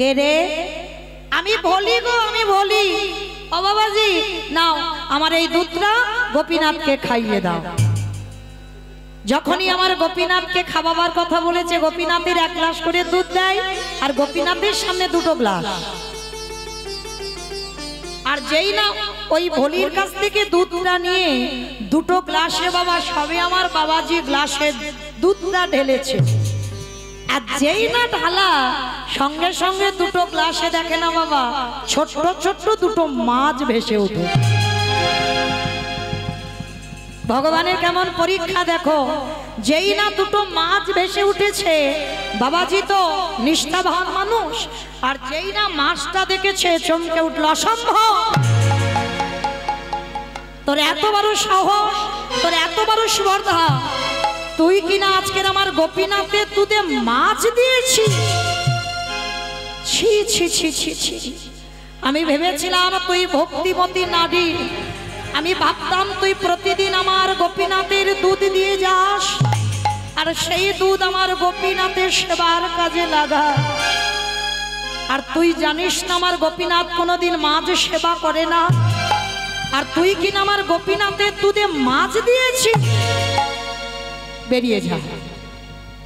কে রে? আমি বলি গো, আমি বলি। ও বাবাজি, নাও আমার এই দুধটা গোপীনাথকে খাইয়ে দাও। যখনই আমার গোপীনাথকে খাওয়াবার কথা বলেছে, গোপীনাথের 1 গ্লাস করে দুধ দেয়, আর গোপীনাথের সামনে 2 গ্লাস। আর যেই না ওই ভলির কাছ থেকে দুধটা নিয়ে 2 গ্লাসে বাবা সবে আমার বাবাজি গ্লাসে দুধটা ঢেলেছে। আর যেই না ঢালা, সঙ্গে সঙ্গে 2 গ্লাসে দেখে না বাবা ছোট্ট ছোট্ট 2 মাছ ভেসে ওঠে। ভগবানের কেমন পরীক্ষা দেখো। যেই না 2 মাছ ভেসে উঠেছে, বাবাজি তো নিষ্ঠাবান মানুষ, আর যেই না মাছটা দেখেছে চমকে উঠল। অসম্ভব! তোর এত বড় সাহস, তোর এত বড় স্পর্ধা, তুই কিনা আজকের আমার গোপীনাথের দুধে মাছ দিয়েছিস? ছি ছি ছি ছি ছি! আমি ভেবেছিলাম তুই ভক্তিমতী নারী, আমি ভাবতাম তুই প্রতিদিন আমার গোপীনাথের দুধ দিয়ে যাস, আর সেই দুধ আমার গোপীনাথের সেবার কাজে লাগা। আর তুই জানিস না আমার গোপীনাথ কোনোদিন মাছ সেবা করে না, আর তুই কিনা আমার গোপীনাথের দুধে মাছ দিয়েছিস। বেরিয়ে যা।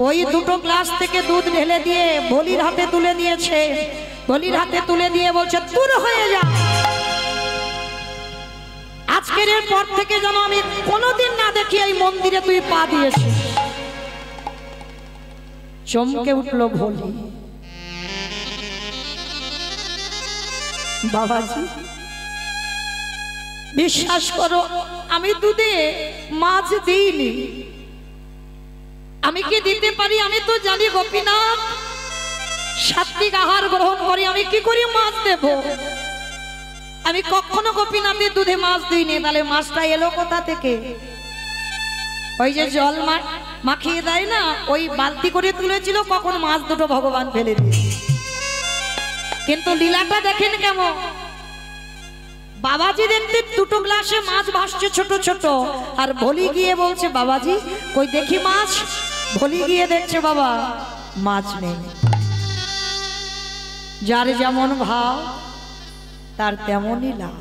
ওই 2 গ্লাস থেকে দুধ ঢেলে দিয়ে বলির হাতে তুলে দিয়েছে। বলির হাতে তুলে দিয়ে বলছে, দূর হয়ে যা। আজকের পর থেকে যেন আমি কোনোদিন না দেখি এই মন্দিরে তুই পা দিয়েছিস। চমকে উঠল ভোলি। বাবাজি, বিশ্বাস করো, আমি দুধে মাছ দিইনি। আমি কি দিতে পারি? আমি তো জানি গোপীনাথ সাত্বিক আহার গ্রহণ করি, আমি কি করে মাছ দেব? আমি কখনো গোপীনাথের দুধে মাছ দিইনি। তাহলে মাছটা এলো কোথা থেকে? ওই যে জল মাখিয়ে দেয় না, ওই বালতি করে তুলেছিল, কখন মাছ 2 ভগবান ফেলে দিয়েছে। কিন্তু লীলাটা দেখেন কেমন। বাবাজি দেখতে 2 গ্লাসে মাছ ভাসছে ছোট ছোট, আর ভলি গিয়ে বলছে, বাবাজি কই দেখি মাছ। ভলি গিয়ে দেখছে বাবা মাছ নেই। যার যেমন ভাব তার তেমনই লাভ।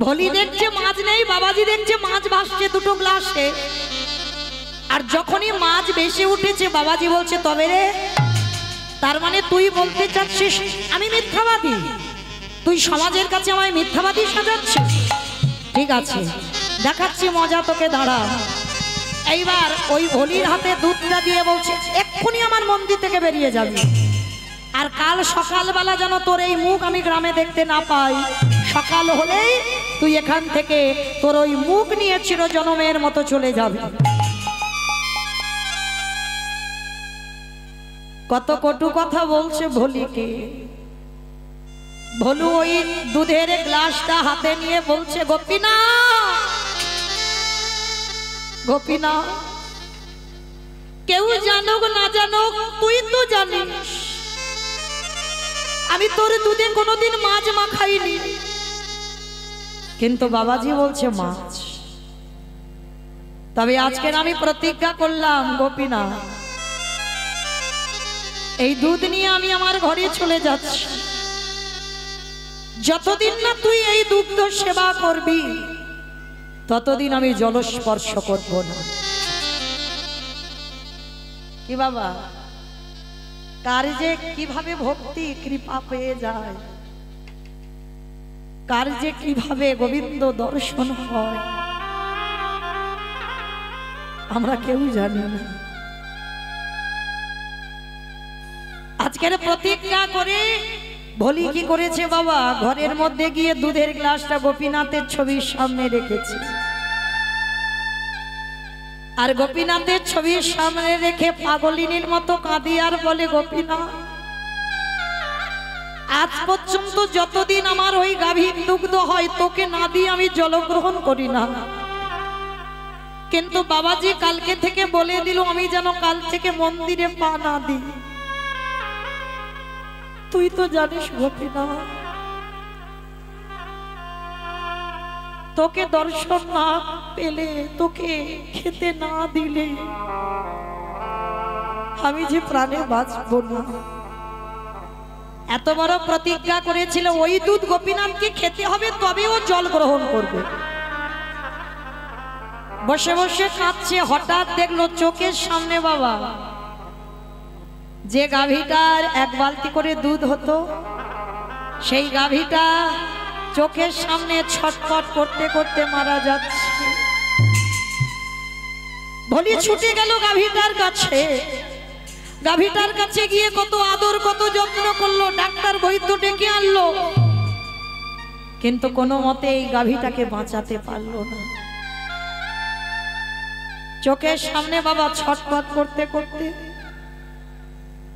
ভলি দেখছে মাছ নেই, বাবাজি দেখছে মাছ ভাসছে 2 গ্লাসে। আর যখনই মাছ ভেসে উঠেছে, বাবাজি বলছে, তবে রে, তার মানে তুই বলতে চাচ্ছিস আমি মিথ্যাবাদী? তুই সমাজের কাছে আমায় মিথ্যাবাদী সাজাচ্ছিস? ঠিক আছে, দেখাচ্ছি মজা তোকে, দাঁড়া। এইবার ওই ভলির হাতে দুধটা দিয়ে বলছে, এক্ষুনি আমার মন্দির থেকে বেরিয়ে যাবি, আর কাল সকালবেলা যেন তোর এই মুখ আমি গ্রামে দেখতে না পাই। সকাল হলেই তুই এখান থেকে তোর ওই মুখ নিয়ে চিরজনমের মতো চলে যাবি। কত কটু কথা বলছে ভলিকে। ভলু ওই দুধের গ্লাসটা হাতে নিয়ে বলছে, গোপীনাথ, গোপীনাথ, কেউ জানুক না জানুক তুই তো জানিস আমি তোর দুধে কোনোদিন মাছ মাখাইনি। কিন্তু বাবাজি বলছে মাছ। তবে আজকের আমি প্রতিজ্ঞা করলাম, গোপীনাথ, এই দুধ নিয়ে আমি আমার ঘরে চলে যাচ্ছি। যতদিন না তুই এই দুগ্ধ সেবা করবি, ততদিন আমি জলস্পর্শ করব না। কি বাবা, কার যে কিভাবে ভক্তি কৃপা পেয়ে যায়, কার যে কিভাবে গোবিন্দ দর্শন হয়, আমরা কেউ জানি না। আজকের প্রতিজ্ঞা করে ভলি কি করেছে বাবা, ঘরের মধ্যে গিয়ে দুধের গ্লাসটা গোপীনাথের ছবির সামনে রেখেছে। আর গোপীনাথের ছবির সামনে রেখে পাগলিনীর মতো কাঁদি আর বলে, গোপীনাথ, আজ পর্যন্ত যতদিন আমার ওই গাভীর দুগ্ধ হয় তোকে না দিয়ে আমি জলগ্রহণ করি না। কিন্তু বাবাজি কালকে থেকে বলে দিল আমি যেন কাল থেকে মন্দিরে পা না দিই। তুই তো জানিস গোপীনাথ, তোকে দর্শন না পেলে, তোকে খেতে না দিলে আমি যে প্রাণে বাঁচব না। এত বড় প্রতিজ্ঞা করেছিল ওই দুধ গোপীনাথকে খেতে হবে, তবে ও জল গ্রহণ করবে। বসে বসে কাঁদছে, হঠাৎ দেখলো চোখের সামনে বাবা যে গাভীটার এক বালতি করে দুধ হতো, সেই গাভীটা চোখের সামনে ছটফট করতে করতে মারা যাচ্ছে। ভোলি ছুটে গেল গাভীটার কাছে। গাভীটার কাছে গিয়ে কত আদর কত যত্ন করলো, ডাক্তার বৈদ্য ডেকে আনলো, কিন্তু কোনো মতে এই গাভীটাকে বাঁচাতে পারলো না। চোখের সামনে বাবা ছটফট করতে করতে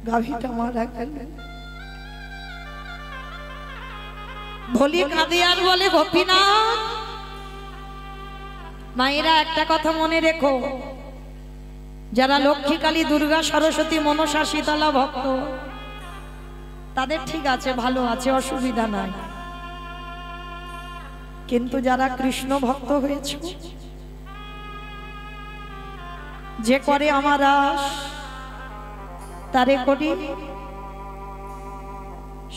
গাভীটা মারা গেল। ভোলি কাঁদে আর বলে, গোপীনাথ মায়েরা একটা কথা মনে রেখো, যারা লক্ষ্মী কালী দুর্গা সরস্বতী মনসা শীতলা ভক্ত তাদের ঠিক আছে, ভালো আছে, অসুবিধা নাই, কিন্তু যারা কৃষ্ণ ভক্ত হয়েছে, যে করে আমার আস তারে করি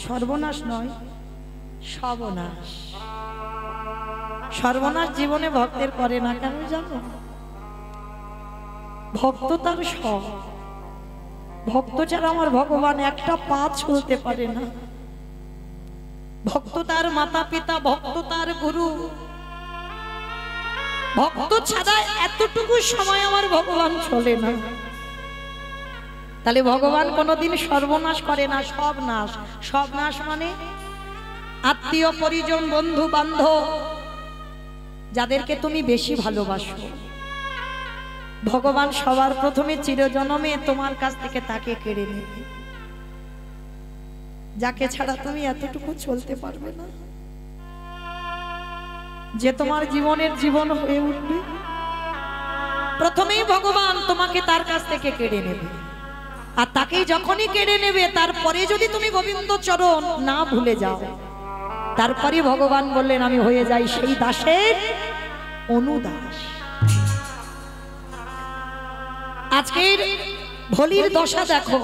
সর্বনাশ নয় সর্বনাশ। সর্বনাশ জীবনে ভক্তের করে না, কেন জানো? ভক্ত তার সব, ভক্ত ছাড়া আমার ভগবান একটা পা চলতে পারে না। ভক্ত তার মাতা পিতা, ভক্ত তার গুরু, ভক্ত ছাড়া এতটুকু সময় আমার ভগবান চলে না। তাহলে ভগবান কোনোদিন সর্বনাশ করে না, সব নাশ। সব নাশ মানে আত্মীয় পরিজন বন্ধু বান্ধব যাদেরকে তুমি বেশি ভালোবাসো, ভগবান সবার প্রথমে চিরজনমে তোমার কাছ থেকে তাকে কেড়ে নেবে, যাকে ছাড়া তুমি এতটুকু চলতে পারবে না, যে তোমার জীবনের জীবন হয়ে উঠবে, প্রথমেই ভগবান তোমাকে তার কাছ থেকে কেড়ে নেবে। আর তাকেই যখনই কেড়ে নেবে, তারপরে যদি তুমি গোবিন্দ চরণ না ভুলে যাও, তারপরে ভগবান বললেন আমি হয়ে যাই সেই দাসের অনুদাস। আজকের ভোলির দশা দেখো,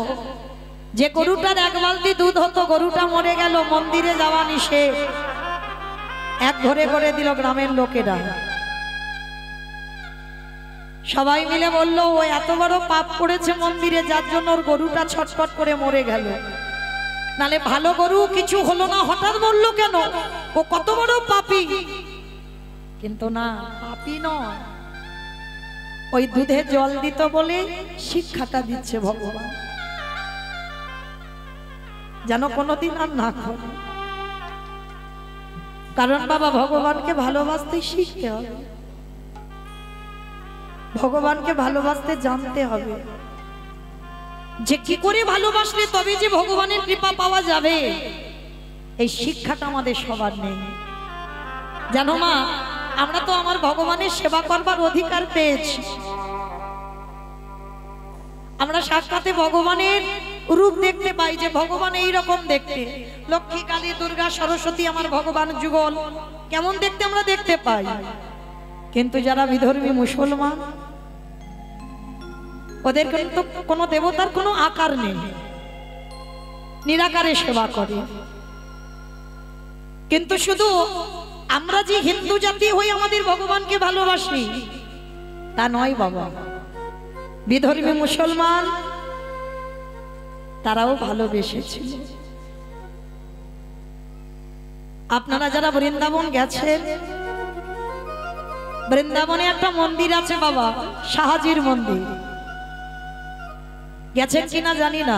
যে গরুটার এক বালতি দুধ হতো, গরুটা মরে গেল, মন্দিরে যাওয়া নিষেধ, এক ঘরে করে দিল গ্রামের লোকেরা। সবাই মিলে বলল ও এত বড় পাপ করেছে মন্দিরে, যার জন্য ওর গরুটা ছটফট করে মরে গেল। নালে ভালো গরু কিছু হলো না, হঠাৎ বললো কেন? ও কত বড় পাপী। কিন্তু না, পাপী নয়, ওই দুধে জল দিত বলে শিক্ষাটা দিচ্ছে ভগবান, যেন কোনোদিন আর না করে। কারণ বাবা ভগবানকে ভালোবাসতে শিখতে হবে, ভগবানকে ভালোবাসতে জানতে হবে, যে কি করে ভালোবাসলে তবে যে ভগবানের কৃপা পাওয়া যাবে, এই শিক্ষাটা আমাদের সবার নেই। জানো মা, আমরা তো আমার ভগবানের সেবা করবার অধিকার পেয়েছি, আমরা সাক্ষাতে ভগবানের রূপ দেখতে পাই, যে ভগবান এই রকম দেখতে, লক্ষ্মী কালী দুর্গা সরস্বতী আমার ভগবান যুগল কেমন দেখতে আমরা দেখতে পাই। কিন্তু যারা বিধর্মী মুসলমান, ওদের কিন্তু কোনো দেবতার কোনো আকার নেই, নিরাকারে সেবা করে। কিন্তু শুধু আমরা যে হিন্দু জাতি হই আমাদের ভগবানকে ভালোবাসি তা নয় বাবা, বিধর্মী মুসলমান তারাও ভালোবেসেছিল। আপনারা যারা বৃন্দাবন গেছেন, বৃন্দাবনে একটা মন্দির আছে বাবা, শাহাজির মন্দির, গেছেন কিনা জানি না।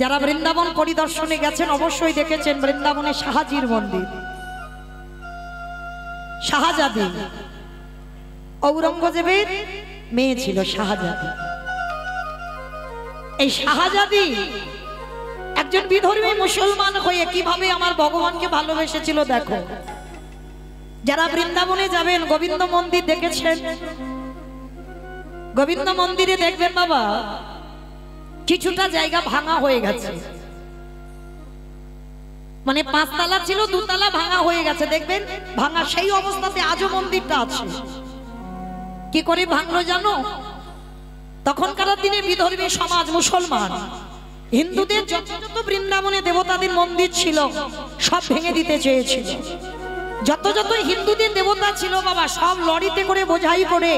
যারা বৃন্দাবন পরিদর্শনে গেছেন অবশ্যই দেখেছেন বৃন্দাবনে শাহাজির মন্দির। শাহজাদি, ঔরঙ্গজেবের মেয়ে ছিল শাহজাদি। এই শাহজাদি একজন বিধর্মী মুসলমান হয়ে কিভাবে আমার ভগবানকে ভালোবেসেছিল দেখো। যারা বৃন্দাবনে যাবেন, গোবিন্দ মন্দির দেখেছেন, গোবিন্দ মন্দিরে দেখবেন বাবা কিছুটা জায়গা ভাঙা হয়ে গেছে, মানে 5 তলা ছিল 2 তলা ভাঙা হয়ে গেছে, দেখবেন ভাঙা সেই অবস্থাতে আজও মন্দিরটা আছে। কি করে ভাঙলো জানো? তখনকার দিনে বিধর্মী সমাজ মুসলমান হিন্দুদের যত যত বৃন্দাবনে দেবতাদের মন্দির ছিল সব ভেঙে দিতে চেয়েছিল। যত যত হিন্দুদের দেবতা ছিল বাবা সব লরিতে করে বোঝাই করে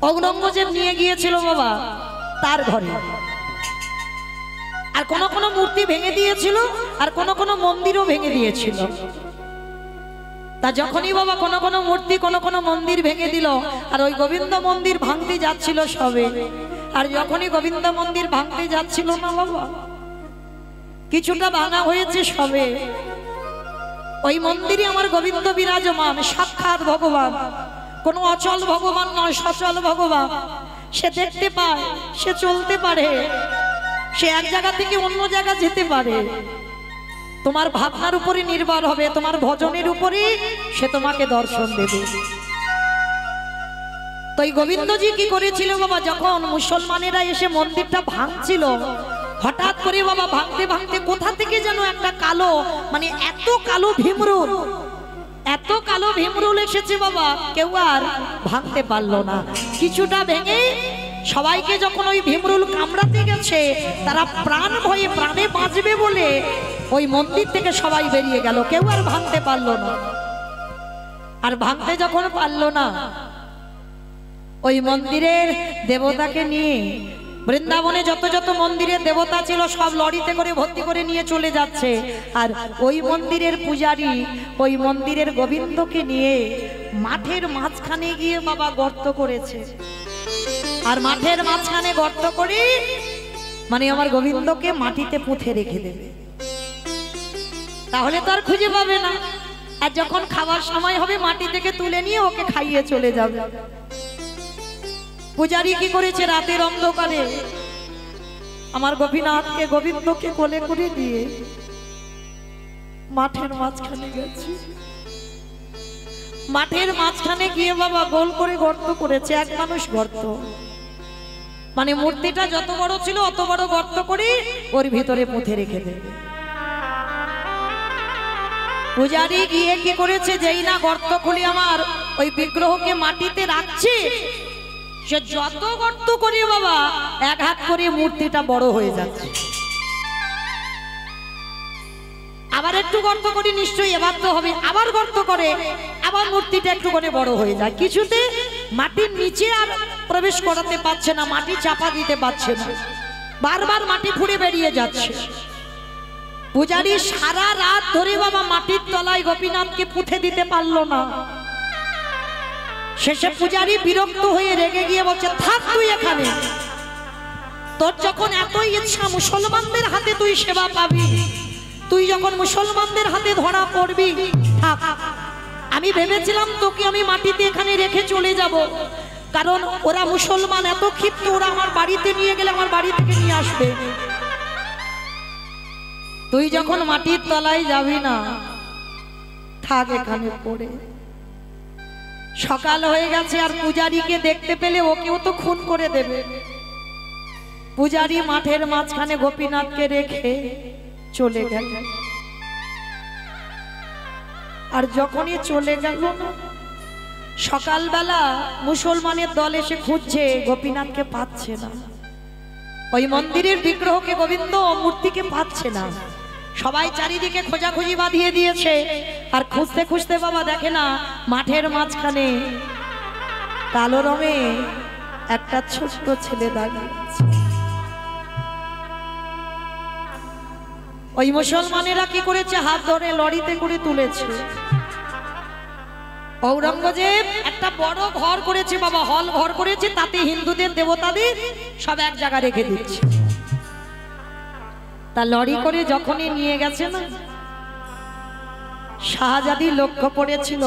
ঔরঙ্গজেব নিয়ে গিয়েছিল বাবা তার ঘরে। আর কোন কোন মূর্তি ভেঙে দিয়েছিল আর কোন কোন মন্দিরও ভেঙে দিয়েছিল। তা যখনই বাবা কোন কোন মূর্তি কোন কোন মন্দির ভেঙে দিল আর ওই গোবিন্দ মন্দির ভাঙতে যাচ্ছিল সবে, আর যখনই গোবিন্দ মন্দির ভাঙতে যাচ্ছিল না বাবা কিছুটা ভাঙা হয়েছে সবে, ওই মন্দিরে আমার গোবিন্দ বিরাজমান সাক্ষাৎ ভগবান, কোন অচল ভগবান নয়, সচল ভগবান। সে দেখতে পায়, সে চলতে পারে, সে এক জায়গা থেকে অন্য জায়গা যেতে পারে। তোমার ভাবনার উপরে নির্ভর হবে, তোমার ভজনের উপরে সে তোমাকে দর্শন দেবে। তো এই গোবিন্দজি কি করেছিল বাবা, যখন মুসলমানেরা এসে মন্দিরটা ভাঙছিল হঠাৎ করে বাবা ভাঙতে ভাঙতে কোথা থেকে যেন একটা কালো, মানে এত কালো ভীমরুল, এত কালো ভীমরুল এসেছে বাবা কেউ আর ভাঙতে পারলো না। কিছুটা ভেঙে সবাইকে যখন ওই ভীমরুল কামড়াতে গেছে তারা প্রাণ ভয়ে প্রাণে বাঁচবে বলে ওই মন্দির থেকে সবাই বেরিয়ে গেল, কেউ আর ভাঙতে পারলো না। আর ভাঙতে যখন পারলো না ওই মন্দিরের দেবতাকে নিয়ে বৃন্দাবনে যত যত মন্দিরের দেবতা ছিল সব লরিতে করে ভর্তি করে নিয়ে চলে যাচ্ছে। আর ওই মন্দিরের পূজারী ওই মন্দিরের গোবিন্দকে নিয়ে মাঠের মাঝখানে গিয়ে বাবা গর্ত করেছে। আর মাঠের মাঝখানে গর্ত করে মানে আমার গোবিন্দকে মাটিতে পুঁতে রেখে দেবে, তাহলে তো আর খুঁজে পাবে না। আর যখন খাবার সময় হবে মাটি থেকে তুলে নিয়ে ওকে খাইয়ে চলে যাবে। পূজারী কি করেছে, রাতের অন্ধকারে আমার গোপীনাথকে গোবিন্দকে কোলে করে দিয়ে মাঠের মাঝখানে গেছে। মাঠের মাঝখানে গিয়ে বাবা গোল করে গর্ত করেছে, এক মানুষ গর্ত, মানে মূর্তিটা যত বড় ছিল অত বড় গর্ত করে ওর ভিতরে পুঁতে রেখে দেবে। পূজারী গিয়ে কি করেছে, যেই না গর্ত খুলে আমার ওই বিগ্রহকে মাটিতে রাখছে সে যত গর্ত করে বাবা এক হাত করে মূর্তিটা বড় হয়ে যাচ্ছে। আবার একটু গর্ত করে নিশ্চয়ই এবার তো হবে, আবার গর্ত করে আবার মূর্তিটা একটু করে বড় হয়ে যায়। কিছুতে মাটির নিচে আর প্রবেশ করাতে পারছে না, মাটি চাপা দিতে পারছে না, বারবার মাটি ফুঁড়ে বেরিয়ে যাচ্ছে। পূজারী সারা রাত ধরে বাবা মাটির তলায় গোপীনাথকে পুঁতে দিতে পারলো না। শেষে পূজারী বিরক্ত হয়ে রেগে গিয়ে বলছে, থাক তুই এখানে, তোর যখন এতই ইচ্ছা মুসলমানদের হাতে তুই সেবা পাবি, তুই যখন মুসলমানদের হাতে ধরা পড়বি থাক। আমি ভেবেছিলাম তোকে আমি মাটিতে এখানে রেখে চলে যাব, কারণ ওরা মুসলমান এত ক্ষিপ্ত, ওরা আমার বাড়িতে নিয়ে গেলে আমার বাড়ি থেকে নিয়ে আসবে। তুই যখন মাটির তলায় যাবি না, থাক এখানে পড়ে। সকাল হয়ে গেছে আর পূজারীকে দেখতে পেলে ওকেও তো খুন করে দেবে। পূজারী মাঠের মাঝখানে গোপীনাথকে রেখে চলে গেল। আর যখনই চলে গেল সকালবেলা মুসলমানের দল এসে খুঁজছে, গোপীনাথকে পাচ্ছে না, ওই মন্দিরের বিগ্রহকে গোবিন্দ মূর্তিকে পাচ্ছে না। সবাই চারিদিকে খোঁজাখুঁজি বাঁধিয়ে দিয়েছে। আর খুঁজতে খুঁজতে বাবা দেখে না মাঠের মাঝখানে কালো রঙে একটা ছোট্ট ছেলে দাঁড়িয়ে আছে। ওই মুসলমানেরা কি করেছে, হাত ধরে লরিতে করে তুলেছে। ঔরঙ্গজেব একটা বড় ঘর করেছে বাবা, হল ঘর করেছে, তাতে হিন্দুদের দেবতাদের সব এক জায়গা রেখে দিচ্ছে। তা লরি করে যখনই নিয়ে গেছে না, শাহজাদি লক্ষ্য পড়েছিল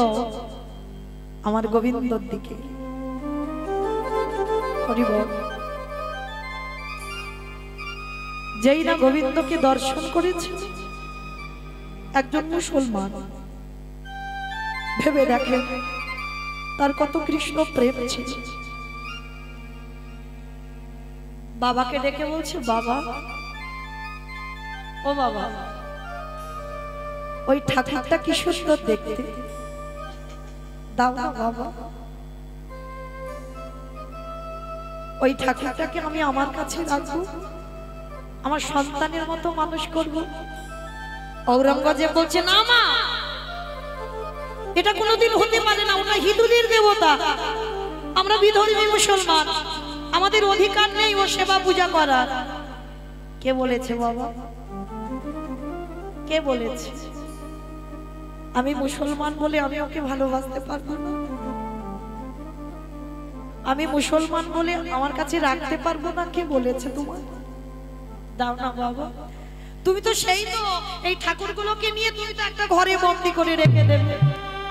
আমার গোবিন্দর দিকে। যেই না গোবিন্দকে দর্শন করেছে একজন মুসলমান, ভেবে দেখেন তার কত কৃষ্ণ প্রেম ছিল। বাবাকে ডেকে বলছে, বাবা ও বাবা, ওই ঠাকুরটা কি সুন্দর দেখতে, দাও না বাবা, ওই ঠাকুরটাকে আমি আমার কাছে রাখবো। আমার সন্তানের মতো মানুষ করব। ঔরঙ্গজেব বলছে না মা, এটা কোনোদিন হতে পারে না, ওটা হিন্দুদের দেবতা, আমরা বিধর্মী মুসলমান, আমাদের অধিকার নেই ও সেবা পূজা করার। কে বলেছে বাবা, কে বলেছে? আমি মুসলমান বলে আমি ওকে ভালোবাসতে পারবো না? আমি মুসলমান বলে আমার কাছে রাখতে পারবো না? কে বলেছে তোমার? দাও না বাবা, তুমি তো সেই তো এই ঠাকুরগুলোকে নিয়ে তুমি তো একটা ঘরে বন্দি করে রেখে দেবে।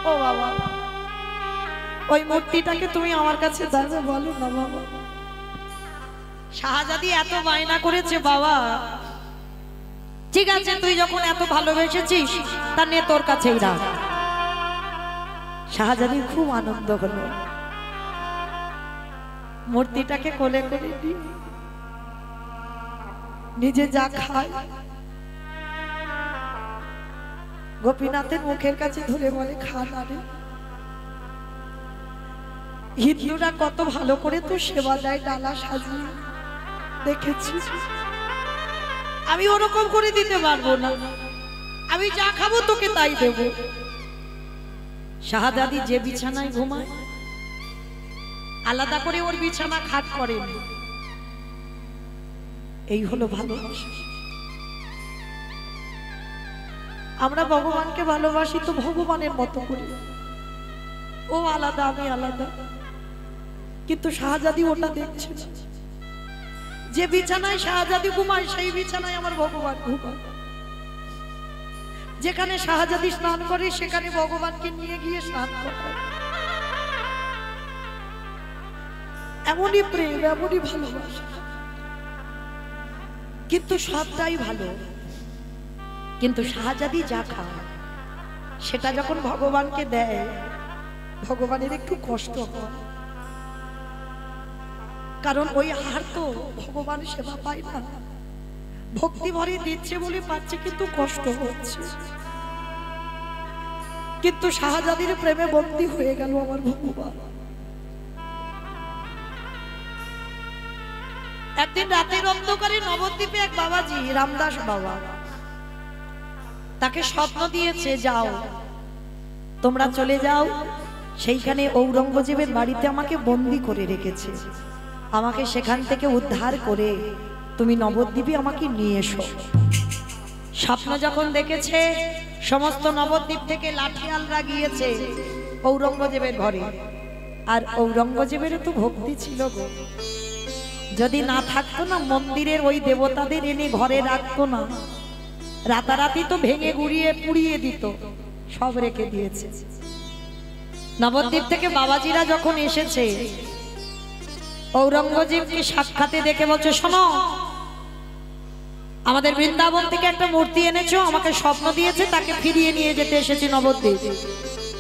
ও বাবা, ওই মূর্তিটাকে তুমি আমার কাছে দাও, বলো না বাবা। শাহজাদি এত বায়না করেছে বাবা, ঠিক আছে তুই যখন এত ভালোবেসেছিস তা নে তোর কাছেই রাখ। শাহজাদির খুব আনন্দ হলো, মূর্তিটাকে কোলে করে নিয়ে নিজে যা খায় গোপীনাথের মুখের কাছে ধরে বলে খা না রে। হিন্দুরা কত ভালো করে তো সেবা দেয়, ডালা সাজিয়ে, দেখেছি। আমি ওরকম করে দিতে পারবো না, আমি যা খাবো তোকে তাই দেব। শাহজাদি যে বিছানায় ঘুমায় আলাদা করে ওর বিছানা খাট করেনি। এই হলো ভালোবাসা। আমরা ভগবানকে ভালোবাসি তো ভগবানের মতো করি, ও আলাদা আমি আলাদা, কিন্তু শাহজাদি ওটা দেখছে না। যে বিছানায় শাহজাদি ঘুমায় সেই বিছানায় আমার ভগবান ঘুমায়। যেখানে শাহজাদি স্নান করে সেখানে ভগবানকে নিয়ে গিয়ে স্নান করায়। এমনই প্রেম, এমনই ভালোবাসা, কিন্তু সবটাই ভালো। কিন্তু শাহজাদি যা খায় সেটা যখন ভগবানকে দেয় ভগবানের একটু কষ্ট হয়, কারণ ওই আহার তো ভগবান সেবা পায় না, ভক্তি ভরে দিচ্ছে বলে পাচ্ছে, কিন্তু কষ্ট হচ্ছে। কিন্তু শাহজাদির প্রেমে বন্দী হয়ে গেল আমার ভগবান। একদিন রাতের অন্ধকারে নবদ্বীপে এক বাবাজি, রামদাস বাবা, তাকে স্বপ্ন দিয়েছে যাও তোমরা চলে যাও, সেইখানে ঔরঙ্গজেবের বাড়িতে আমাকে বন্দী করে রেখেছে, আমাকে সেখান থেকে উদ্ধার করে তুমি নবদ্বীপে আমাকে নিয়ে এসো। স্বপ্ন যখন দেখেছে সমস্ত নবদ্বীপ থেকে লাঠিয়ালরা গিয়েছে ঔরঙ্গজেবের ঘরে। আর ঔরঙ্গজেবের তো ভক্তি ছিল গো, যদি না থাকতো না মন্দিরের ওই দেবতাদের এনে ঘরে রাখতো না, রাতারাতি তো ভেঙে গুড়িয়ে পুড়িয়ে দিত, সব রেখে দিয়েছে। নবদ্বীপ থেকে বাবাজিরা যখন এসেছে ঔরঙ্গজেবকে সাক্ষাতে দেখে বলছে শোনো, আমাদের বৃন্দাবন থেকে একটা মূর্তি এনেছো, আমাকে স্বপ্ন দিয়েছে, তাকে ফিরিয়ে নিয়ে যেতে এসেছি নবদ্বীপ,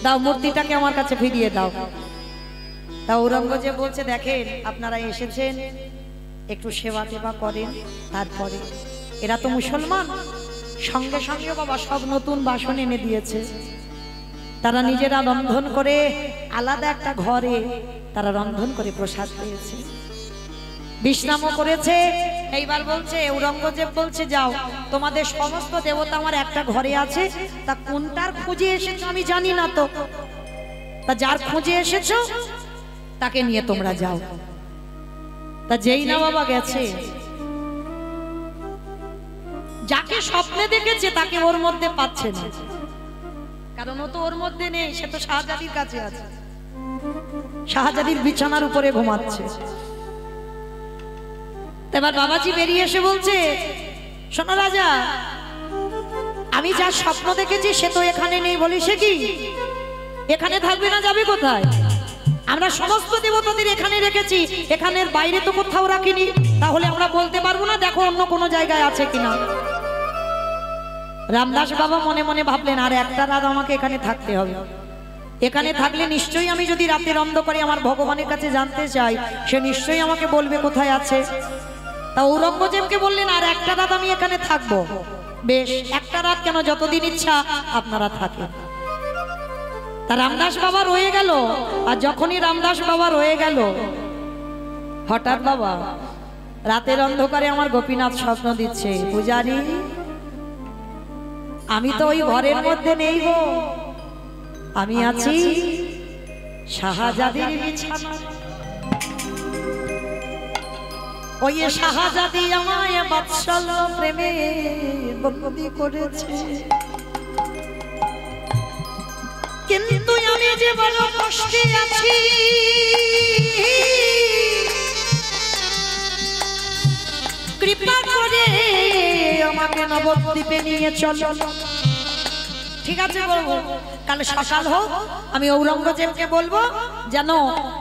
দাও মূর্তিটাকে আমার কাছে ফিরিয়ে দাও। তা ঔরঙ্গজেব বলছে দেখেন আপনারা এসেছেন একটু সেবা টেবা করেন, তারপরে এরা তো মুসলমান, সঙ্গে সঙ্গে বাবা সব নতুন বাসন এনে দিয়েছে, তারা নিজেরা রন্ধন করে আলাদা একটা ঘরে তারা রন্ধন করে প্রসাদ পেয়েছে, বিশ্রামও করেছে। এইবার বলছে ঔরঙ্গজেব বলছে যাও তোমাদের সমস্ত দেবতা আমার একটা ঘরে আছে, তা কোনটার খুঁজে এসেছো আমি জানি না, তো তা যার খুঁজে এসেছো তাকে নিয়ে তোমরা যাও। তা যেই না বাবা গেছে, যাকে স্বপ্নে দেখেছে তাকে ওর মধ্যে পাচ্ছে না, কারণ ও তো ওর মধ্যে নেই, সে তো শাহজাদির কাছে আছে, শাহজাদির বিছানার উপরে ঘুমাচ্ছে। এবার বাবাজি বেরিয়ে এসে বলছে শোনো রাজা, আমি যা স্বপ্ন দেখেছি সে তো এখানে নেই, বলি সে কি এখানে থাকবে না, যাবে কোথায়? আমরা সমস্ত দেবতাদের এখানে রেখেছি, এখানের বাইরে তো কোথাও রাখিনি, তাহলে আমরা বলতে পারবো না, দেখো অন্য কোনো জায়গায় আছে কিনা। রামদাস বাবা মনে মনে ভাবলেন আর একটা রাত আমাকে এখানে থাকতে হবে, এখানে থাকলে নিশ্চয়ই আমি যদি রাতের অন্ধকারে আমার ভগবানের কাছে জানতে চাই সে নিশ্চয়ই আমাকে বলবে কোথায় আছে। তা ঔরঙ্গজেবকে বললেন আর একটা রাত আমি এখানে থাকবো। বেশ, একটা রাত কেন, যতদিন ইচ্ছা আপনারা থাকেন। তা রামদাস বাবা রয়ে গেল। আর যখনই রামদাস বাবা রয়ে গেল হঠাৎ বাবা রাতের অন্ধকারে আমার গোপীনাথ স্বপ্ন দিচ্ছে, পূজারি আমি তো ওই ঘরের মধ্যে নেই গো, আমি আছি শাহজাদির বিছানা। ওই শাহজাদি আমায় বাৎসল্য প্রেমে বন্দী করেছে, কিন্তু আমি যে বড় কষ্টে আছি, কৃপা করে আমাকে নবদ্বীপে নিয়ে চলো। ঠিক আছে বলবো, কাল সকাল হোক আমি ঔরঙ্গজেবকে বলবো যেন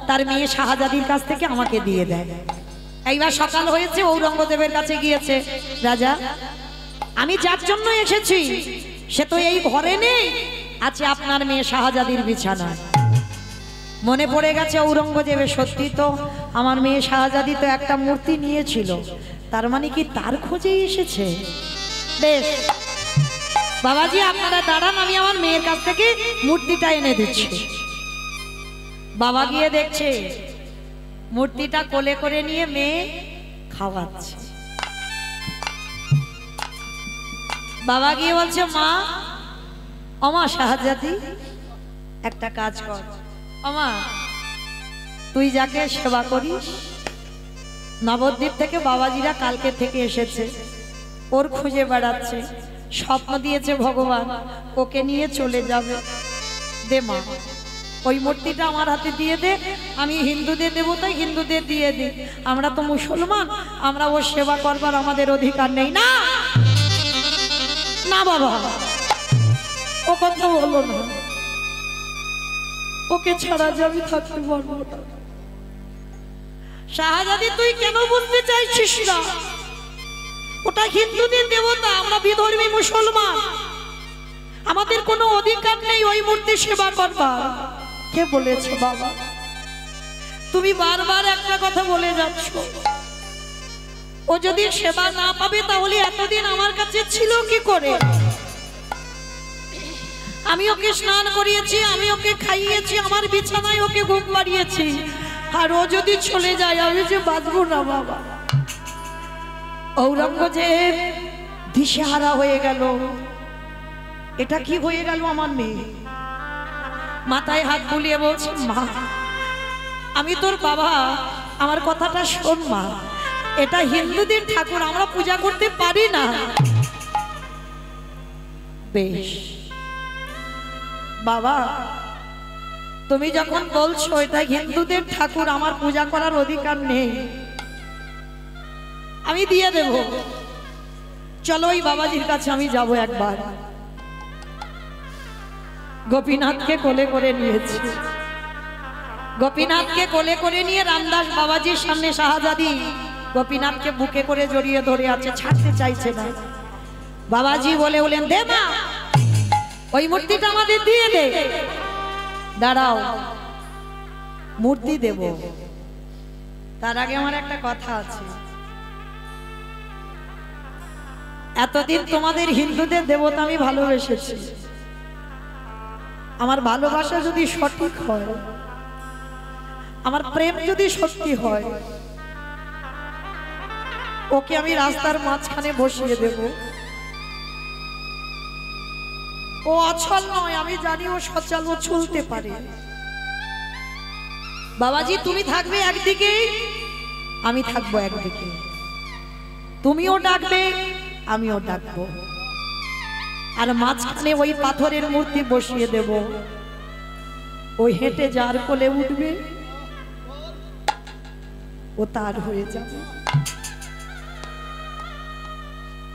তার মেয়ে শাহজাদির কাছ থেকে আমাকে দিয়ে দেয়। এইবার সকাল হয়েছে, ঔরঙ্গজেবের কাছে গিয়েছে, রাজা আমি যার জন্য এসেছি সে তো এই ঘরে নেই, আছে আপনার মেয়ে শাহজাদির বিছানায়। মনে পড়ে গেছে ঔরঙ্গজেবের, সত্যি তো আমার মেয়ে শাহজাদি তো একটা মূর্তি নিয়েছিল, তার মানে কি তার খোঁজেই এসেছে। বেশ বাবাজি আপনারা দাঁড়ান, আমি আমার মেয়ের কাছ থেকে মূর্তিটা এনে দিচ্ছি। বাবা গিয়ে দেখছে মূর্তিটা কোলে করে নিয়ে মেয়ে খাওয়াচ্ছে। বাবা গিয়ে বলছে, মা ওমা শাহজাদি একটা কাজ কর, ওমা তুই যাকে সেবা করিস, নবদ্বীপ থেকে বাবাজিরা কালকে থেকে এসেছে, ওর খুঁজে বেড়াচ্ছে, স্বপ্ন দিয়েছে ভগবান ওকে নিয়ে চলে যাবে, দে মা ওই মূর্তিটা আমার হাতে দিয়ে দে, আমি হিন্দুদের দেবো তাই হিন্দুদের দিয়ে দিই, আমরা তো মুসলমান, আমরা ওর সেবা করবার আমাদের অধিকার নেই। না না বাবা ও কথা বলো না, ওকে ছাড়া যে আমি থাকতে পারবো না। শাহজাদি তুই কেন বুঝতে চাইছিস না, ওটা হিন্দুদের দেবতা, আমরা বিধর্মী মুসলমান, আমাদের কোনো অধিকার নেই ওই মূর্তি সেবা করবার। কে বলেছে বাবা? তুমি বারবার একটা কথা বলে যাচ্ছ, ও যদি সেবা না পাবে তাহলে এতদিন আমার কাছে ছিল কি করে? আমি ওকে স্নান করিয়েছি, আমি ওকে খাইয়েছি, আমার বিছানায় ওকে ঘুম পাড়িয়েছি, আর ও যদি চলে যায় আমি যে বাঁচবো না বাবা। ঔরঙ্গজেব দিশেহারা হয়ে গেল, এটা কি হয়ে গেল আমার মেয়ে? মাথায় হাত বুলিয়ে বলছে, মা আমি তোর বাবা, আমার কথাটা শোন মা, এটা হিন্দুদের ঠাকুর, আমরা পূজা করতে পারি না। বেশ বাবা তুমি যখন বলছো এটা হিন্দুদের ঠাকুর, আমার পূজা করার অধিকার নেই, আমি দিয়ে দেব, চলো ওই বাবাজির কাছে আমি যাব একবার। গোপীনাথকে কোলে করে নিয়েছি, গোপীনাথকে কোলে করে নিয়ে রামদাস বাবাজির সামনে শাহজাদি গোপীনাথকে বুকে করে জড়িয়ে ধরে আছে, ছাড়তে চাইছে না। বাবাজি বলে বলেন, দে মা ওই মূর্তিটা আমাদের দিয়ে দে। দাঁড়াও মূর্তি দেব, তার আগে আমার একটা কথা আছে। এতদিন তোমাদের হিন্দুদের দেবতা আমি ভালোবেসেছি, আমার ভালোবাসা যদি সঠিক হয়, আমার প্রেম যদি সত্যি হয়, ওকে আমি রাস্তার মাঝখানে বসিয়ে দেব। ও অচল নয়, আমি জানি ও সচল, ও চলতে পারে। বাবাজি তুমি থাকবে একদিকে, আমি থাকবো একদিকে, তুমিও ডাকবে আমিও ডাকবো, আর মাঝখানে ওই পাথরের মূর্তি বসিয়ে দেব। ওই হেঁটে যার কোলে উঠবে ও তার হয়ে যাবে।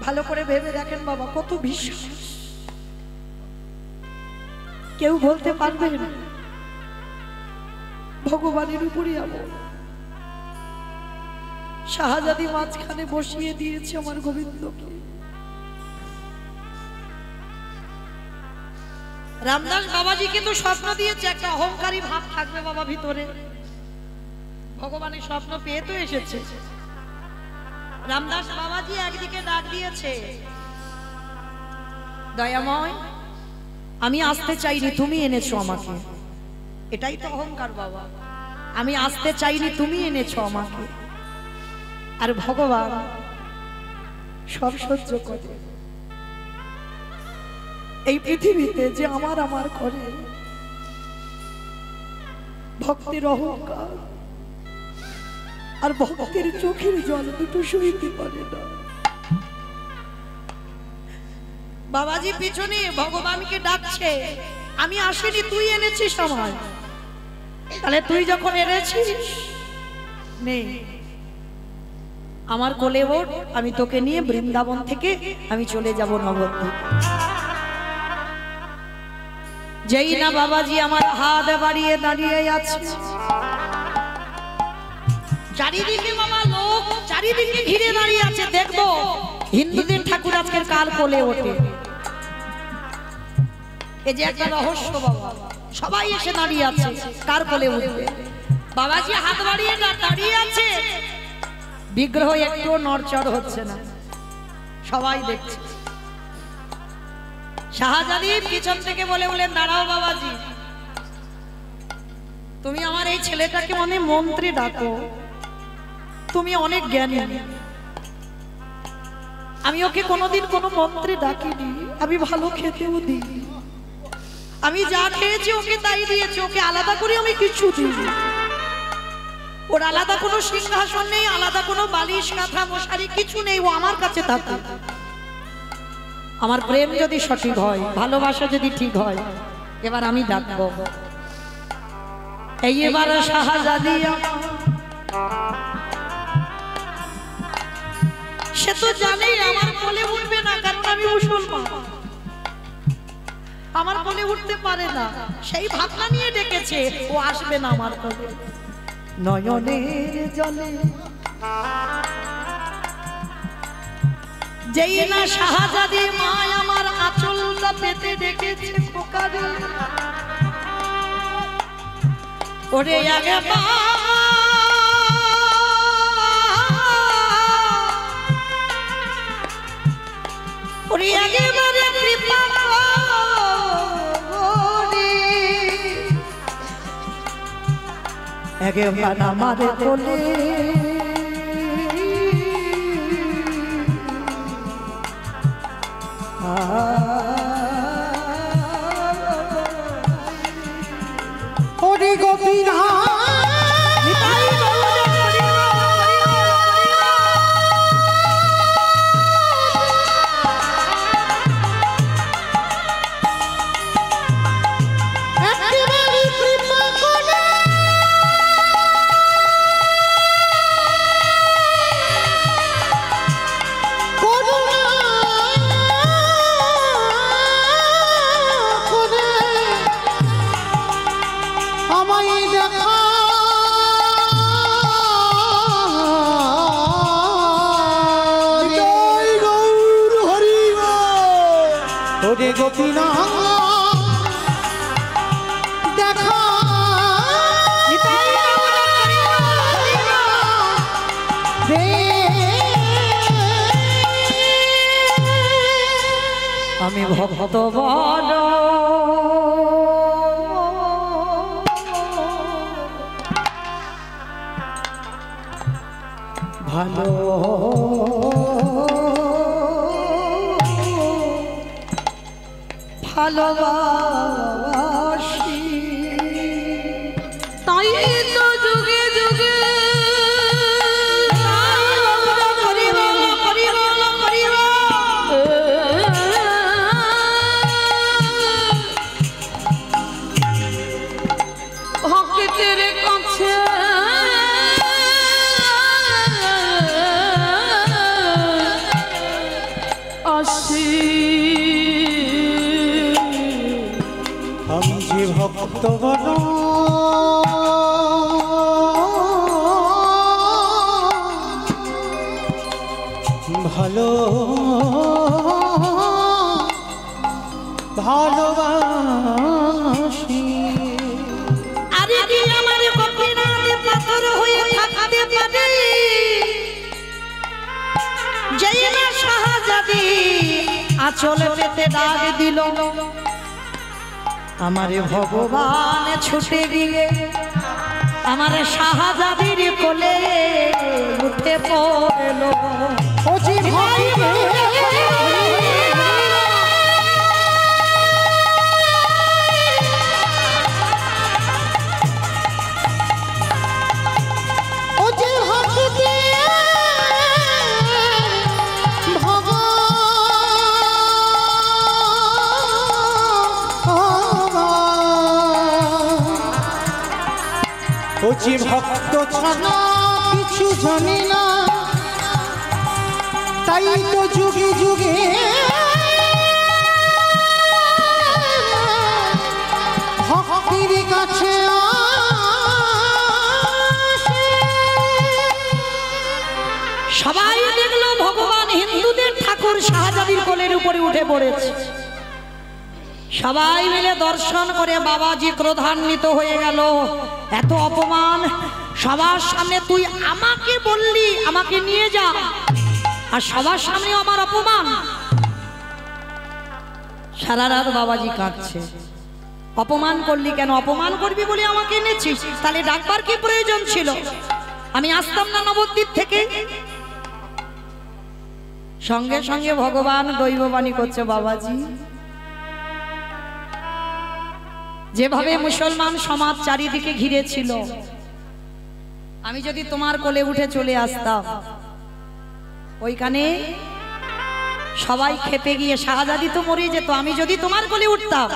ভালো করে ভেবে দেখেন বাবা, কত বিশ্বাস, কেউ বলতে পারবে না, ভগবানের উপরই আমল। শাহজাদি মাঝখানে বসিয়ে দিয়েছে আমার গোবিন্দকে। রামদাস বাবাজি কিন্তু স্বপ্ন দিয়েছে, একটা অহংকারী ভাব থাকবে বাবা ভিতরে, ভগবানের স্বপ্ন পেয়ে তো এসেছে। রামদাস বাবাজি একদিকে ডাক দিয়েছে, দয়াময় আমি আসতে চাইনি, তুমি এনেছো আমাকে, এটাই তো অহংকার বাবা, আমি আসতে চাইনি, তুমি এনেছো আমাকে। আর ভগবান সব সহ্য করে। এই পৃথিবীতে যে আমার আমার করে ভক্তির অহংকার আর ভক্তির চোখের জল দুটো সইতে পারে না। বাবাজি পিছনে ভগবানকে ডাকছে, আমি আসিনি, তুই এনেছিস আমার, তাহলে তুই যখন এনেছিস নে আমার কোলে ওঠ, আমি তোকে নিয়ে বৃন্দাবন থেকে আমি চলে যাব নবদ্বীপ। যেই না বাবাজি আমার হাত বাড়িয়ে দাঁড়িয়ে আছে, চারিদিকে বাবা লোক চারিদিকে ঘিরে দাঁড়িয়ে আছে, দেখবো হিন্দুদের ঠাকুর আজকের কার কোলে ওঠে। এই যে একটা রহস্য বাবা, সবাই এসে দাঁড়িয়ে আছে কার কোলে উঠবে। বাবাজি হাত বাড়িয়ে দাঁড়িয়ে আছে, বিগ্রহ একটু নড়চড় হচ্ছে না, সবাই দেখছে। শাহজাদি পিছন থেকে বলে বলেন, দাঁড়াও বাবাজি, তুমি আমার এই ছেলেটাকে অনেক মন্ত্রী ডাকো, তুমি অনেক জ্ঞানী, আমি ওকে কোনোদিন কোনো মন্ত্রী ডাকিনি, আমি ভালো খেতেও দিই, আমি যা খেয়েছি ওকে তাই দিয়েছি, ওকে আলাদা করে আমি কিছু দিই। ওর আলাদা কোনো সিংহাসন নেই, আলাদা কোনো বালিশ কাঁথা মশারি কিছু নেই, ও আমার কাছে থাকে। আমার প্রেম যদি সঠিক হয়, ভালোবাসা যদি ঠিক হয়, এবার আমি ডাকবো। এই এবার শাহজাদি সে তো জানে আমার কোলে উঠবে না, কারণ আমি মুসলমান, আমার কোলে উঠতে পারে না, সেই ভাবনা নিয়ে ডেকেছে ও আসবে না আমার কোলে। নয়নের জলে যেই না শাহজাদি মা আমার আঁচলটা পেতে ডেকেছে, পোকারে ওরে আগে ওরে একেবারে কৃপা করে একেবারে আমার কোলে ওরে গোপীনা গোপীনা দেখা আমি ভক্ত বল ভালো ভালোবাসি, তাই তো যুগে যুগে ভক্তের কাছে আসি। আমি যে ভক্ত বল ভালো ভালোবাসি। আরে কি আমার গোপীনাথ পাথর হয়ে থাকতে পারে, যেই না শাহজাদি আঁচল পেতে ডাক দিল, আমারে ভগবান ছুটে গিয়ে আমার শাহজাদির কোলে উঠে পড়লো। ও জি ভাই ওজি ভক্ত ছাড়া কিছু জানি না, তাই তো যুগে যুগে ভক্তির কাছে সবাই দেখলো ভগবান হিন্দুদের ঠাকুর শাহজাদির কোলের উপরে উঠে পড়েছে। সবাই মিলে দর্শন করে বাবাজি ক্রোধান্বিত হয়ে গেল। এত অপমান সবার সামনে, তুই আমাকে বললি আমাকে নিয়ে যা, আর সবার সামনে আমার অপমান। সারা রাত বাবাজি কাঁদছে, অপমান করলি কেন? অপমান করবি বলে আমাকে এনেছিস, তাহলে ডাকবার কি প্রয়োজন ছিল? আমি আসতাম না নবদ্বীপ থেকে? সঙ্গে সঙ্গে ভগবান দৈববাণী করছে, বাবাজি যেভাবে মুসলমান সমাজ চারিদিকে ঘিরে ছিল, আমি যদি তোমার কোলে উঠে চলে আসতাম, ওইখানে সবাই খেপে গিয়ে শাহজাদি তো মরে যেত। আমি যদি তোমার কোলে উঠতাম,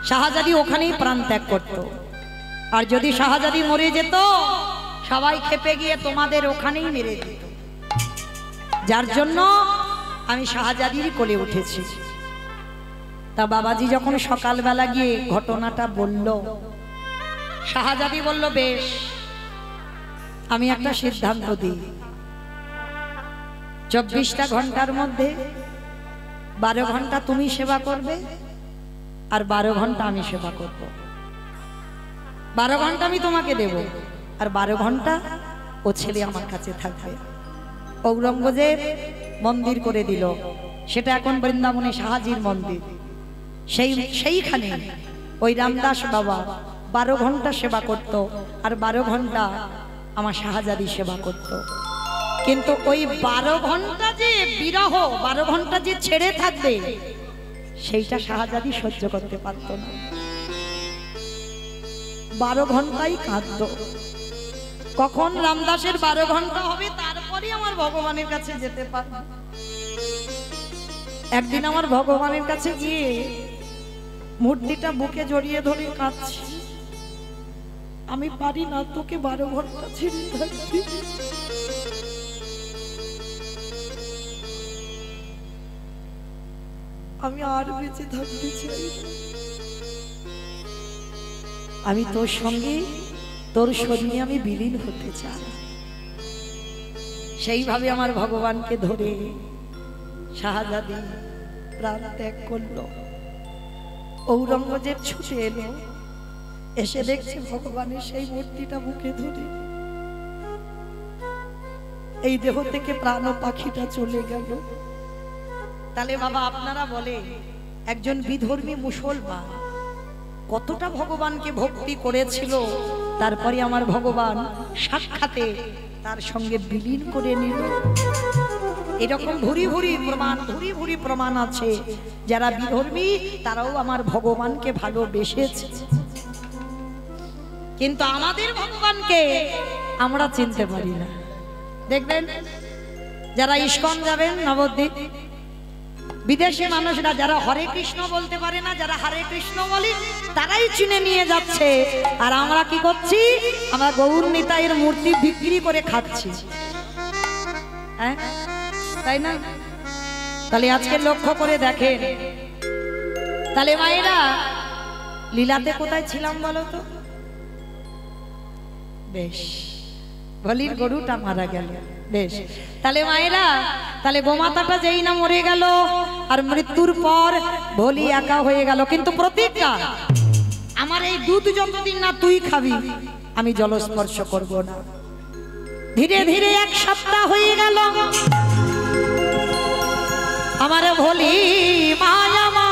শাহজাদি ওখানেই প্রাণ ত্যাগ করত। আর যদি শাহজাদি মরে যেত, সবাই খেপে গিয়ে তোমাদের ওখানেই মেরে দিত। যার জন্য আমি শাহজাদির কোলে উঠেছি। তা বাবাজি যখন সকালবেলা গিয়ে ঘটনাটা বলল, শাহজাদি বলল, বেশ, আমি একটা সিদ্ধান্ত দিই, 24টা ঘন্টার মধ্যে 12 ঘন্টা তুমি সেবা করবে, আর 12 ঘন্টা আমি সেবা করব। 12 ঘন্টা আমি তোমাকে দেব, আর 12 ঘন্টা ও ছেলে আমার কাছে থাকবে। ঔরঙ্গজেব মন্দির করে দিল, সেটা এখন বৃন্দাবনে শাহজির মন্দির। সেইখানে ওই রামদাস বাবা 12 ঘন্টা সেবা করত, আর 12 ঘন্টা আমার শাহজাদি সেবা করত। কিন্তু ওই 12 ঘন্টা যে বিরহ, 12 ঘন্টা যে ছেড়ে থাকবে, সেইটা শাহজাদি সহ্য করতে পারত না। 12 ঘন্টাই কাঁদত। কখন রামদাসের 12 ঘন্টা হবে, তারপরে আমার ভগবানের কাছে যেতে পারব। একদিন আমার ভগবানের কাছে গিয়ে মূর্তিটা বুকে জড়িয়ে ধরে কাঁদছি, আমি পারি না তোকে 12 ঘন্টা ছেড়ে থাকতে। আমি আর বেঁচে থাকতে চাই, আমি তোর সঙ্গে তোর শরীরে আমি বিলীন হতে চাই। সেইভাবে আমার ভগবানকে ধরে শাহজাদি প্রাণ ত্যাগ করলো। ঔরঙ্গজেব ছুটে এলো, এসে দেখছে ভগবানের সেই মূর্তিটা বুকে ধরে। এই দেহ থেকে প্রাণ পাখিটা চলে গেল। তাহলে বাবা আপনারা বলে, একজন বিধর্মী মুসলমান কতটা ভগবানকে ভক্তি করেছিল, তারপরে আমার ভগবান সাক্ষাতে তার সঙ্গে বিলীন করে নিল। এরকম ভুরি ভুরি প্রমাণ আছে। যারা বিধর্মী তারাও আমার ভগবানকে ভালোবেসেছে, কিন্তু আমাদের ভগবানকে আমরা চিনতে পারি না। দেখবেন যারা ইস্কন যাবেন নবদ্বীপ, বিদেশি মানুষরা যারা হরে কৃষ্ণ বলতে পারে না, যারা হরে কৃষ্ণ বলে, তারাই চিনে নিয়ে যাচ্ছে। আর আমরা কি করছি? আমরা গৌর নিতাইয়ের মূর্তি বিক্রি করে খাচ্ছি, হ্যাঁ তাই না? তাহলে আজকে লক্ষ্য করে দেখেন, তাহলে মায়েরা লীলাতে কোথায় ছিলাম বলো তো? বেশ, বলির গরুটা মারা গেল, বেশ। তাহলে মায়েরা, তাহলে গোমাতাটা যেই না মরে গেল, আর মৃত্যুর পর ভোলি একা হয়ে গেল। কিন্তু প্রতিজ্ঞা, আমার এই দুধ যতদিন না তুই খাবি, আমি জলস্পর্শ করব না। ধীরে ধীরে 1 সপ্তাহ হয়ে গেল। আমার ভোলি মায়া মা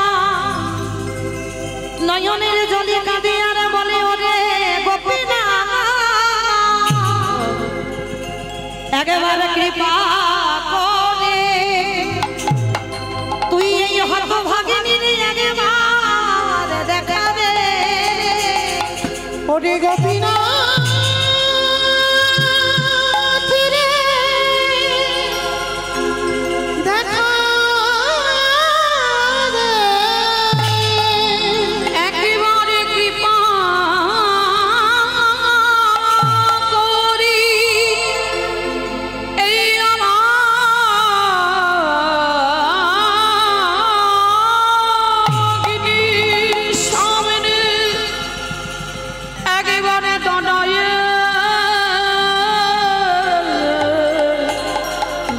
নয়নের জলে কাঁদে আর বলে, ওরে গোপীনাথ একেবারে কৃপা করে তুই এই হতভাগিনীর একবার দেখা দে ওরে গোপীনাথ রে, দেখা দে। একেবারে কৃপা করি এই আমার সামনে একেবারে দাঁড়ায়ে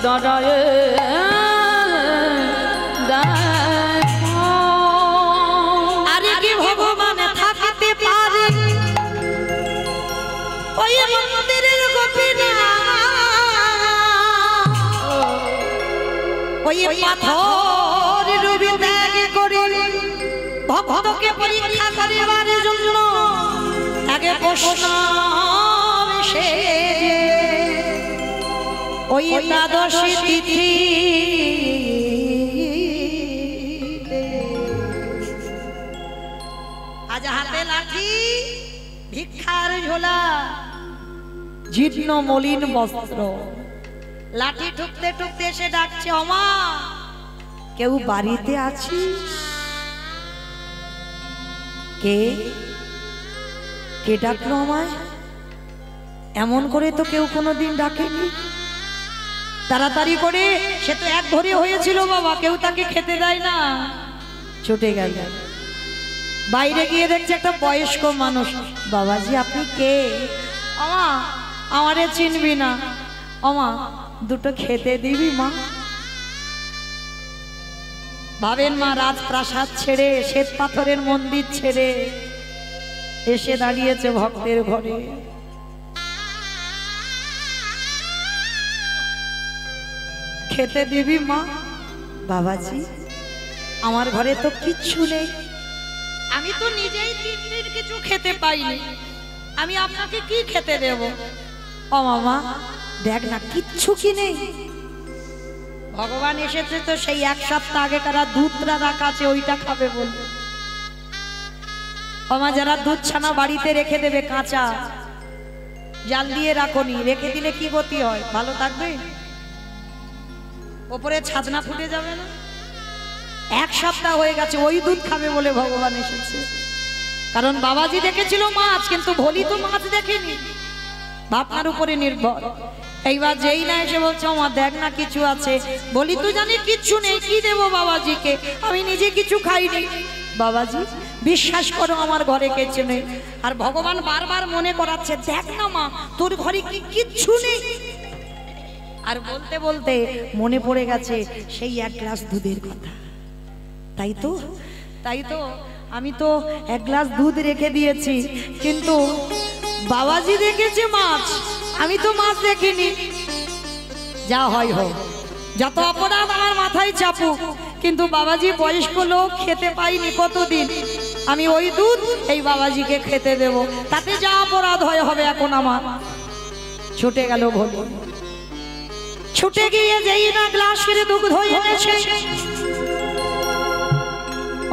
দাঁড়ায়ে আরে কি ভগবান থাকতে পারে ওই মন্দিরের গোপীনাথ ওই পাথর রূপে ত্যাগ করে ভক্তকে পরীক্ষা করিবার জন্য আগে প্রশ্ন ওই দ্বাদশী তিথি আজ হাতে লাঠি ভিক্ষার ঝোলা জীর্ণ মলিন বস্ত্র লাঠি ঠুকতে ঠুকতে এসে ডাকছে ওমা কেউ বাড়িতে আছিস কে কে ডাকলো আমায় এমন করে তো কেউ কোনোদিন ডাকেনি তাড়াতাড়ি করে সে তো এক ঘরে হয়েছিল বাবা কেউ তাকে খেতে দেয় না ছুটে গেল বাইরে গিয়ে দেখছে একটা বয়স্ক মানুষ বাবাজি আপনি কে আমা আমারে চিনবি না আমা দুটো খেতে দিবি মা ভাবেন মা রাজপ্রাসাদ ছেড়ে শ্বেত পাথরের মন্দির ছেড়ে এসে দাঁড়িয়েছে ভক্তের ঘরে খেতে দিবি মা বাবাজি আমার ঘরে তো কিচ্ছু নেই আমি তো নিজেই তিন কিছু খেতে পাইনি আমি আপনাকে কি খেতে দেব ও মামা দেখ না কিচ্ছু কি নেই ভগবান এসেছে তো সেই এক সপ্তাহ আগে কারা দুধটা রাখা আছে ওইটা খাবে বলবে আমা যারা দুধ ছানা বাড়িতে রেখে দেবে কাঁচা জাল দিয়ে রাখোনি রেখে দিলে কি গতি হয় ভালো থাকবে ওপরে ছাদনা ফুটে যাবে না এক সপ্তাহ হয়ে গেছে ওই দুধ খাবে বলে ভগবান এসেছে কারণ বাবাজি দেখেছিল মাছ কিন্তু ভোলি তো মাছ দেখেনি ভাবনার উপরে নির্ভর এইবার যেই না এসে বলছে মা দেখ না কিছু আছে বলি তুই জানি কিচ্ছু নেই কি দেবো বাবাজিকে আমি নিজে কিছু খাইনি বাবাজি বিশ্বাস করো আমার ঘরে কিছু নেই আর ভগবান বারবার মনে করাচ্ছে দেখ না মা তোর ঘরে কি কিচ্ছু নেই আর বলতে বলতে মনে পড়ে গেছে সেই এক গ্লাস দুধের কথা তাই তো আমি তো এক গ্লাস দুধ রেখে দিয়েছি কিন্তু বাবাজি দেখেছে মাছ আমি তো মাছ দেখিনি যা হয় হোক যত অপরাধ আমার মাথায় চাপুক কিন্তু বাবাজি বয়স্ক লোক খেতে পাইনি কতদিন আমি ওই দুধ এই বাবাজিকে খেতে দেব তাতে যা অপরাধ হয় হবে এখন আমার ছুটে গেল ভোলি ছুটে গিয়ে যেই না গ্লাস করে দুধ হয়ে এনেছে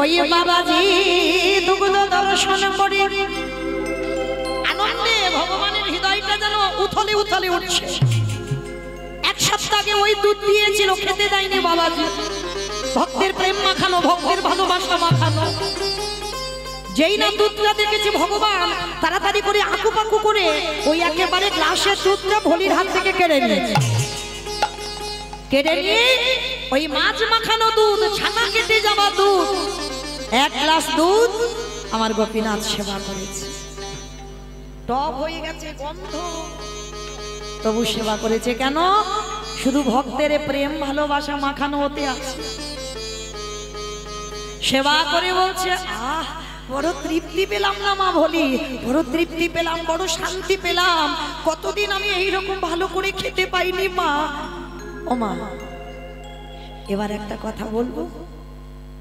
ওই বাবাজি দুগ্ধ দর্শন করে আনন্দে ভগবানের হৃদয়টা যেন উথলে উথলে উঠছে এক সপ্তাহ আগে ওই দুধ দিয়েছিল খেতে দেয়নি বাবাজি ভক্তের প্রেম মাখানো ভক্তের ভালোবাসা মাখানো যেই না দুধটা দেখেছি ভগবান তাড়াতাড়ি করে আকুপাকু করে ওই একেবারে গ্লাসের দুধটা ভোলির হাত থেকে কেড়ে নিয়েছে কেড়ে নিয়ে ওই মাছ মাখানো দুধ ছানা কেটে যাওয়া দুধ এক গ্লাস দুধ আমার গোপীনাথ সেবা করেছে টক হয়ে গেছে গন্ধ তবু সেবা করেছে কেন শুধু ভক্তের প্রেম ভালোবাসা মাখানো হতে আছে সেবা করে বলছে আহ বড় তৃপ্তি পেলাম না মা ভোলি বড় তৃপ্তি পেলাম বড় শান্তি পেলাম কতদিন আমি এইরকম ভালো করে খেতে পাইনি মা ও মা এবার একটা কথা বলবো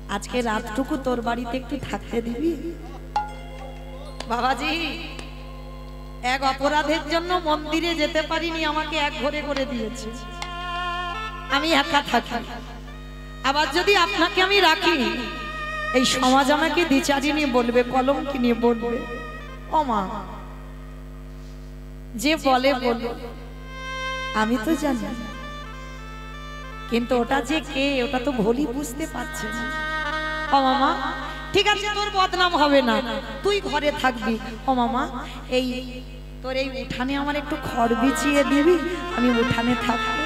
আজকে রাতটুকু তোর বাড়িতে একটু থাকতে দিবি বাবাজি এক অপরাধের জন্য মন্দিরে যেতে পারিনি, আমাকে এক ঘরে করে দিয়েছে, আমি একা থাকি। আবার যদি আপনাকে আমি রাখি, এই সমাজ আমাকে দ্বিচারিণী বলবে, কলঙ্কিনী বলবে। ও মা, যে বলে বলো, আমি তো জানি, কিন্তু ওটা যে কে ওটা তো ভুলই বুঝতে পারছে না। ও মামা, ঠিক আছে, তোর বদনাম হবে না, তুই ঘরে থাকবি। ও মামা, এই তোর এই উঠানে আমার একটু খড় বিছিয়ে দিবি, আমি উঠানে থাকবো।